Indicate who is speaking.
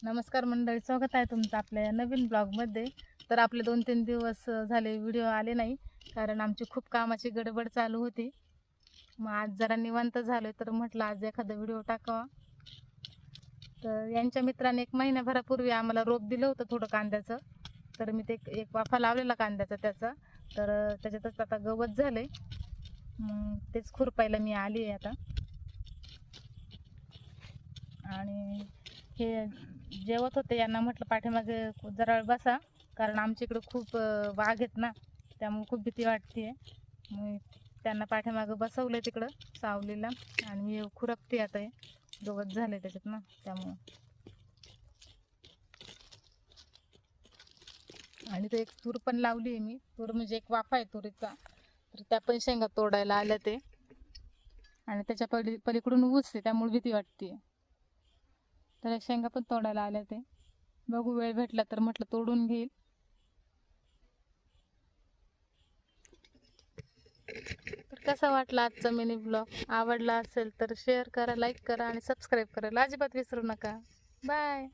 Speaker 1: नमस्कार मंडळी, स्वागत आहे तुमचं आपल्या या नवीन ब्लॉगमध्ये. तर आपले 2-3 दिवस झाले व्हिडिओ आले नाही, कारण आमची खूप कामाची गडबड चालू होती. मग आज जरा निवांत झालो, तर म्हटलं आज एखादा व्हिडिओ टाकावा. तर यांच्या मित्राने 1 महिन्याभरापूर्वी आम्हाला रोप दिलं होतं थोडं कांद्याचं. तर मी ते एक वाफा लावलेला कांद्याचा त्याचा. तर त्याच्यातच आता गवत झाले. मग तेच खुरपायला मी आली आहे आता. आणि हे जेवत होते, यांना म्हटलं पाठीमागे जरा वेळ बसा, कारण आमच्या इकडं खूप वाघ आहेत ना, त्यामुळे खूप भीती वाटते. मग त्यांना पाठीमागं बसवलं तिकडं सावलीला, आणि मी खुरपते आता. हे गवत झाले त्याच्यात ना, त्यामुळं. आणि ते एक तूर पण लावली आहे मी. तूर म्हणजे एक वाफा आहे तुरीचा, तर त्या पण शेंगा तोडायला आल्या ते. आणि त्याच्या पलीकडून ऊस आहे, त्यामुळे भीती वाटते. तर शेंगा पण तोडायला आल्या ते. बघू वेळ भेटला तर म्हटलं तोडून घेईल. तर कसा वाटला आजचा मिनी ब्लॉग? आवडला असेल तर शेअर करा, लाईक करा आणि सबस्क्राईब करायला अजिबात विसरू नका. बाय.